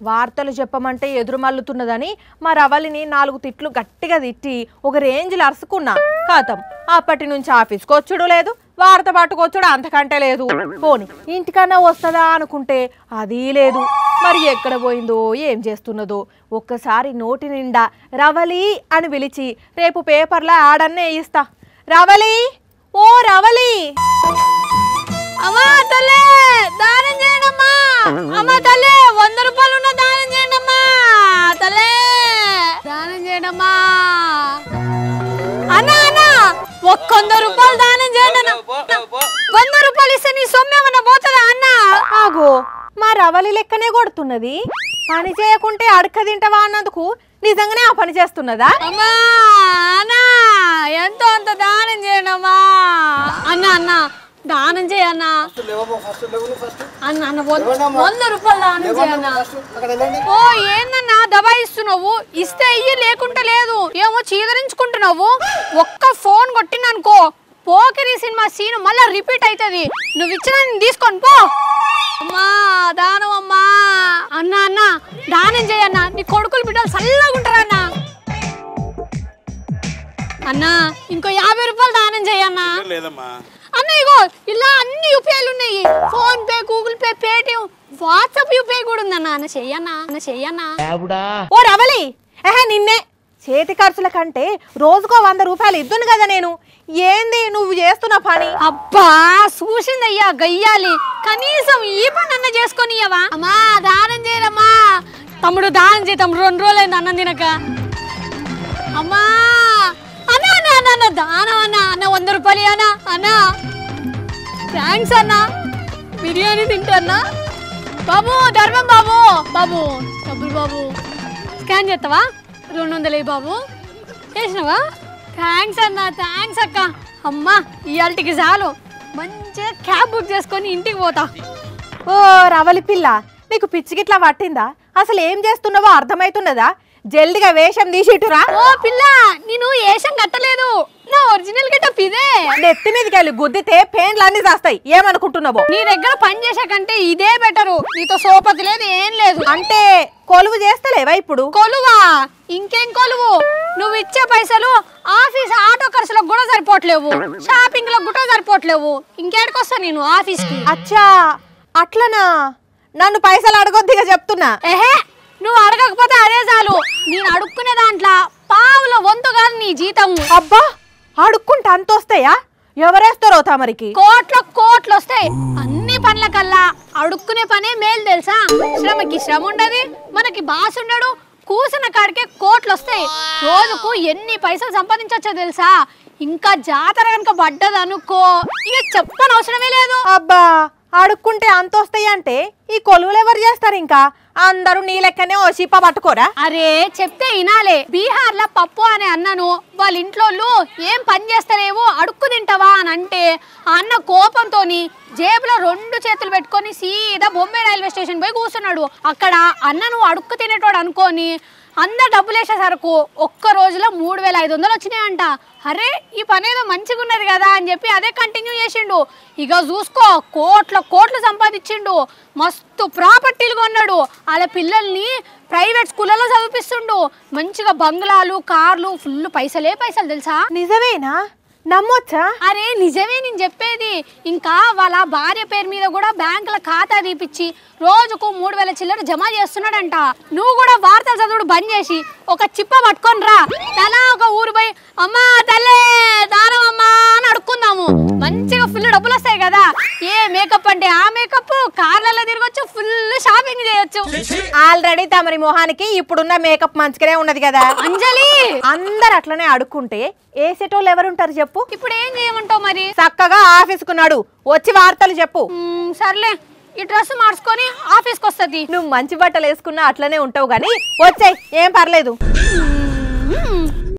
వార్తలు చెప్పమంటే ఎదురు మల్లుతున్నదని మా రవలిని 4 తిట్లు గట్టిగా తిట్టి ఒక రేంజ్లో అరుసుకున్నా. ఖాతం అప్పటి నుంచి ఆఫీస్కి వచ్చుడు లేదు, వార్త పట్టుకొచ్చుడు అంతకంటే లేదు. పోని ఇంటికన్నా వస్తుందా అనుకుంటే అది లేదు. మరి ఎక్కడ పోయిందో ఏం చేస్తున్నదో. ఒక్కసారి నోటి నిండా రవలి అని పిలిచి రేపు పేపర్లో ఆడన్నే వేయిస్తా. రవలి, ఓ రవలి, అమ్మా తల్లే దానం చేయండమ్మా. అమ్మా తల్లే 100 రూపాయలు ఉన్న దానం చేయండమ్మా. తల్లే దానం చేయండమ్మా. అన్న అన్న 100 రూపాయలు దానం చేయండి అన్న. 100 రూపాయలు ఇస్తే నీ సొమ్మేమన్నా పోతుందా అన్న? ఆగో మా రవలి లెక్కనే కొడుతున్నది. పని చేయకుంటే అడక తింటవా అన్నందుకు నిజంగానే ఆ పని చేస్తున్నదా? అమ్మా అన్న ఎంతో అంత దానం చేయండమ్మా. అన్న అన్న దానం చేయన్నా. అన్న అన్న 100 రూపాయలు దానం చేయన్నా. ఓ ఏందన్నా దబాయిస్తున్నావు? ఇస్తే ఇయ్యి లేకుంటే లేదు. ఏమో చీదరించుకుంటున్నావు. ఒక్క ఫోన్ కొట్టిననుకో పోకిరి సినిమా సీన్ మళ్ళీ రిపీట్ అవుతుంది. నువ్వు ఇచ్చిన తీసుకొని పో. అమ్మా దానం అమ్మా. అన్న అన్న దానం చేయన్నా. నీ కొడుకులు బిడ్డలు చల్లగా ఉంటారన్నా. అన్నా ఇంకో 50 రూపాయలు దానం చేయన్నా. అన్న ఇగో ఇలా అన్ని యూపీఐలు ఉన్నాయి. Phone pay, Google pay, Paytm, WhatsApp UPI కూడా ఉందన్న. అన్న చెయ్యన్నా, అన్న చెయ్యన్నా. ఓ రవలి, నిన్నే చేతి ఖర్చుల కంటే రోజుకో 100 రూపాయలు ఇద్దును కదా నేను. ఏంది నువ్వు చేస్తున్న పని? అబ్బా చూసిందయ్యా గయ్యాలి. కనీసం ఈ పని అన్న చేసుకొనియవా? అమ్మా దానం చేయరమ్మా. తమ్ముడు దానం చేయి తమ్ముడు. 2 రోజులైంది అన్నం తినక. అమ్మా అన్న అన్న అన్న అన్న దానం అన్న. అన్న 100 రూపాయలు అన్నా. అన్న థ్యాంక్స్ అన్న. బిర్యానీ తింటా బాబు. ధర్మం బాబు. బాబు డబ్బులు బాబు. స్కాన్ చేస్తావా? 200 బాబు. చేసినావా? థ్యాంక్స్ అన్న. థ్యాంక్స్ అక్క. అమ్మా ఇవాళకి చాలు. మంచిగా క్యాబ్ బుక్ చేసుకొని ఇంటికి పోతా. ఓ రవలి పిల్ల, నీకు పిచ్చిగిట్లా పట్టిందా? అసలు ఏం చేస్తున్నావో అర్థమవుతున్నదా? జల్దిగా వేషం తీసిట్టురా. ఓ పిల్ల నేను వేషం కట్టలేదు. నా ఒరిజినల్ గెటప్ ఇదే. నెత్తి మీదకి వెళ్ళి గుద్దితే పెయిన్లు అన్ని చేస్తాయి. ఏమనుకుంటున్నావో? నీ దగ్గర పని చేసే కంటే ఇదే బెటరు. నీతో సోపతి లేదు ఏం లేదు. అంటే కొలువు చేస్తలేవా ఇప్పుడు? కొలువా? ఇంకేం కొలువు? నువ్వు ఇచ్చే పైసలు ఆఫీస్ ఆటో ఖర్చులకు కూడా సరిపోవట్లేవు, షాపింగ్ లకు కూడా సరిపోవట్లేవు. ఇంకేడికొస్తా నేను ఆఫీస్ కి? అచ్చా అట్లనా? నన్ను పైసలు అడగొద్దిగా చెప్తున్నా. ఏహే నువ్వు అడగకపోతే అదే చాలు. నేను అడుక్కునే దాంట్లో పావుల వంతు కాదు నీ జీతం. అబ్బా అడుక్కుంటే అంత వస్తాయా? ఎవరేస్తారో తమరికి? కోట్లు వస్తాయి. అన్ని పనుల కల్లా అడుక్కునే పనే మేలు తెలుసా? శ్రమకి శ్రమ ఉండదు, మనకి బాస్ ఉండడు. కూసిన కాడికే కోట్లు వస్తాయి. రోజుకు ఎన్ని పైసలు సంపాదించవచ్చో తెలుసా? ఇంకా జాతర కనుక పడ్డది అనుకో ఇక చెప్పనవసరమే లేదు. అబ్బా అడుక్కుంటే అంత వస్తాయి అంటే ఈ కొలువులు ఎవరు చేస్తారు? ఇంకా అందరూ నీ లెక్కనే ఓ చిప్ప పట్టుకోరా? అరే చెప్తే వినాలే. బీహార్ లో పప్పు అనే అన్నను వాళ్ళ ఇంట్లో ఏం పని చేస్తారేవో అడుక్కు తింటావా అని అంటే ఆ అన్న కోపంతో జేబులో 2 చేతులు పెట్టుకొని సీదా బొంబే రైల్వే స్టేషన్ పోయి కూర్చున్నాడు. అక్కడ అన్నను అడుక్కు తినేటోడు అనుకోని అందరు డబ్బులు వేసేసరికి ఒక్క రోజులో 3500 వచ్చినాయంట. అరే ఈ పని ఏదో మంచిగా ఉన్నది కదా అని చెప్పి అదే కంటిన్యూ చేసిండు. ఇక చూసుకో కోట్లు సంపాదించిండు. మస్తు ప్రాపర్టీలు కొన్నాడు. వాళ్ళ పిల్లల్ని ప్రైవేట్ స్కూళ్ళలో చదివిపిస్తుండు. మంచిగా బంగ్లాలు, కార్లు, ఫుల్ పైసలే పైసలు తెలుసా? నిజమేనా? నమ్మొచ్చా? అరే నిజమే నేను చెప్పేది. ఇంకా వాళ్ళ భార్య పేరు మీద కూడా బ్యాంకుల ఖాతా తీపిచ్చి రోజుకు 3000 చిల్లర జమ చేస్తున్నాడంట. నువ్వు కూడా వార్తలు చదువుడు బంద్ చేసి ఒక చిప్ప పట్టుకొని రా. తలా ఒక ఊరు పోయి అమ్మా తల్లే దానం అమ్మా అని అడుక్కుందాము. మంచిగా ఫుల్ డబ్బులు వస్తాయి కదా. ఏ మేకప్ అంటే ఆ మేకప్, కార్లలో తిరగొచ్చు, ఫుల్ షాపింగ్ చేయొచ్చు. ఆల్రెడీ తమరి మొహానికి ఇప్పుడున్న మేకప్ మంచిగానే ఉన్నది కదా అంజలి. అందరు అట్లనే అడుక్కుంటే ఏసేటోళ్ళు ఎవరుంటారు చెప్పు? ఇప్పుడు ఏం చేయమంటావు మరి? చక్కగా ఆఫీస్కు నడు, వచ్చి వార్తలు చెప్పు. సర్లే ఈ డ్రెస్ మార్చుకొని ఆఫీస్కి వస్తుంది. నువ్వు మంచి బట్టలు వేసుకున్నా అట్లనే ఉంటావు గానీ వచ్చాయి, ఏం పర్లేదు.